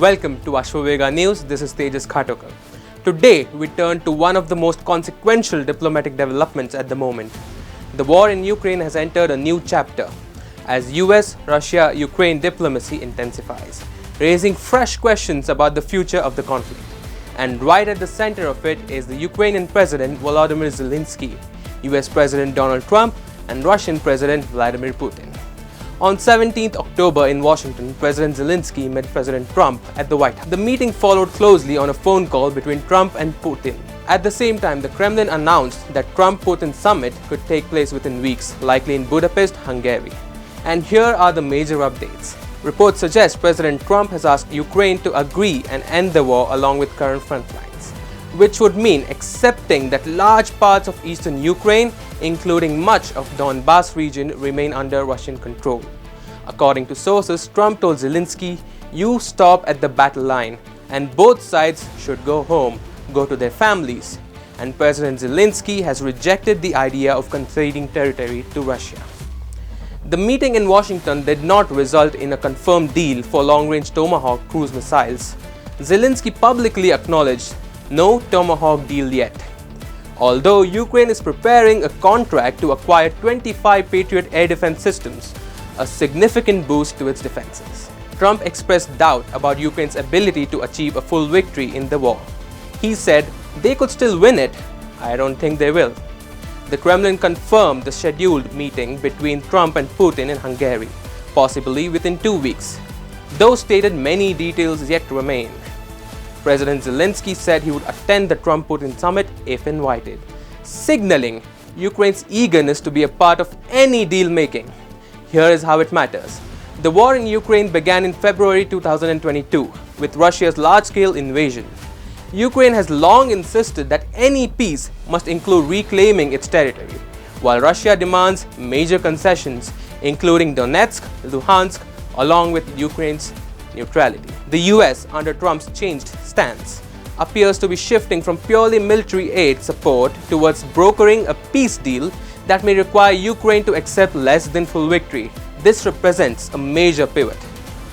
Welcome to Ashwavega News. This is Tejas Khatokar. Today, we turn to one of the most consequential diplomatic developments at the moment. The war in Ukraine has entered a new chapter as U.S. Russia-Ukraine diplomacy intensifies, raising fresh questions about the future of the conflict. And right at the center of it is the Ukrainian President Volodymyr Zelenskyy, U.S. President Donald Trump, and Russian President Vladimir Putin. On 17th October in Washington, President Zelenskyy met President Trump at the White House. The meeting followed closely on a phone call between Trump and Putin. At the same time, the Kremlin announced that Trump-Putin summit could take place within weeks, likely in Budapest, Hungary. And here are the major updates. Reports suggest President Trump has asked Ukraine to agree and end the war along with current front lines, which would mean accepting that large parts of eastern Ukraine, including much of Donbas region, remain under Russian control. According to sources, Trump told Zelenskyy, "You stop at the battle line and both sides should go home, go to their families." And President Zelenskyy has rejected the idea of conceding territory to Russia. The meeting in Washington did not result in a confirmed deal for long-range Tomahawk cruise missiles. Zelenskyy publicly acknowledged no Tomahawk deal yet, although Ukraine is preparing a contract to acquire 25 Patriot air defense systems, a significant boost to its defenses. Trump expressed doubt about Ukraine's ability to achieve a full victory in the war. He said, "They could still win it. I don't think they will." The Kremlin confirmed the scheduled meeting between Trump and Putin in Hungary, possibly within 2 weeks, though stated many details yet remain. President Zelenskyy said he would attend the Trump-Putin summit if invited, signaling Ukraine's eagerness to be a part of any deal-making. Here is how it matters. The war in Ukraine began in February 2022 with Russia's large-scale invasion. Ukraine has long insisted that any peace must include reclaiming its territory, while Russia demands major concessions, including Donetsk, Luhansk, along with Ukraine's neutrality. The US, under Trump's changed stance, appears to be shifting from purely military aid support towards brokering a peace deal that may require Ukraine to accept less than full victory. This represents a major pivot.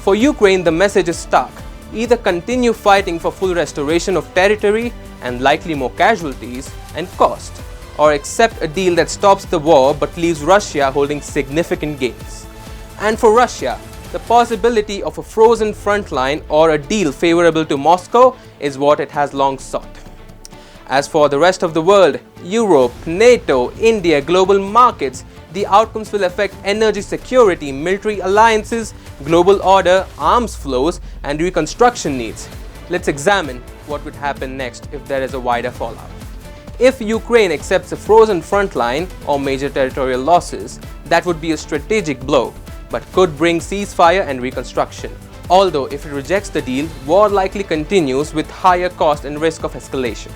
For Ukraine, the message is stark. Either continue fighting for full restoration of territory and likely more casualties and cost, or accept a deal that stops the war but leaves Russia holding significant gains. And for Russia, the possibility of a frozen front line or a deal favorable to Moscow is what it has long sought. As for the rest of the world, Europe, NATO, India, global markets, the outcomes will affect energy security, military alliances, global order, arms flows, and reconstruction needs. Let's examine what would happen next if there is a wider fallout. If Ukraine accepts a frozen front line or major territorial losses, that would be a strategic blow, but could bring ceasefire and reconstruction. Although if it rejects the deal, war likely continues with higher cost and risk of escalation.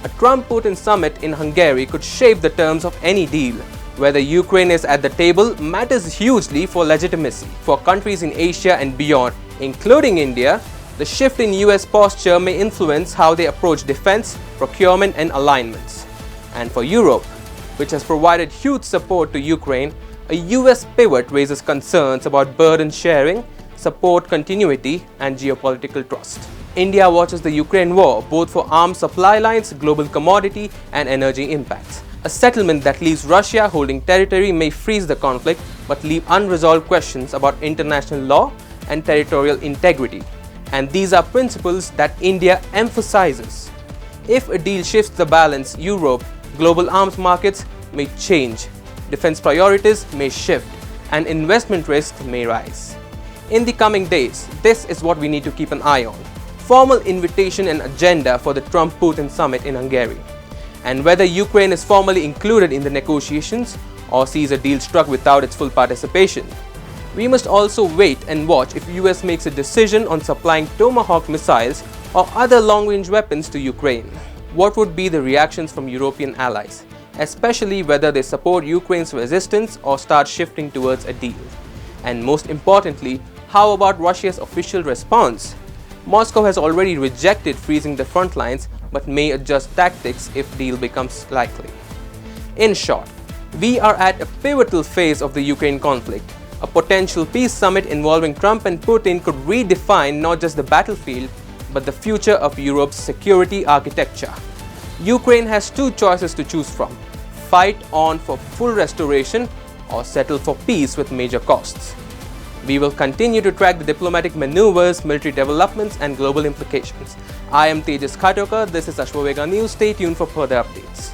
A Trump-Putin summit in Hungary could shape the terms of any deal. Whether Ukraine is at the table matters hugely for legitimacy. For countries in Asia and beyond, including India, the shift in US posture may influence how they approach defense, procurement, and alignments. And for Europe, which has provided huge support to Ukraine, a US pivot raises concerns about burden sharing, support continuity, and geopolitical trust. India watches the Ukraine war both for arms supply lines, global commodity, and energy impacts. A settlement that leaves Russia holding territory may freeze the conflict but leave unresolved questions about international law and territorial integrity. And these are principles that India emphasizes. If a deal shifts the balance, Europe, global arms markets may change, defense priorities may shift, and investment risks may rise. In the coming days, this is what we need to keep an eye on. Formal invitation and agenda for the Trump-Putin summit in Hungary, and whether Ukraine is formally included in the negotiations or sees a deal struck without its full participation. We must also wait and watch if US makes a decision on supplying Tomahawk missiles or other long-range weapons to Ukraine. What would be the reactions from European allies, especially whether they support Ukraine's resistance or start shifting towards a deal? And most importantly, how about Russia's official response? Moscow has already rejected freezing the front lines but may adjust tactics if deal becomes likely. In short, we are at a pivotal phase of the Ukraine conflict, A potential peace summit involving Trump and Putin could redefine not just the battlefield, but the future of Europe's security architecture. Ukraine has two choices to choose from: fight on for full restoration or settle for peace with major costs. We will continue to track the diplomatic maneuvers, military developments, and global implications. I am Tejas Khatokar. This is Ashwavega News. Stay tuned for further updates.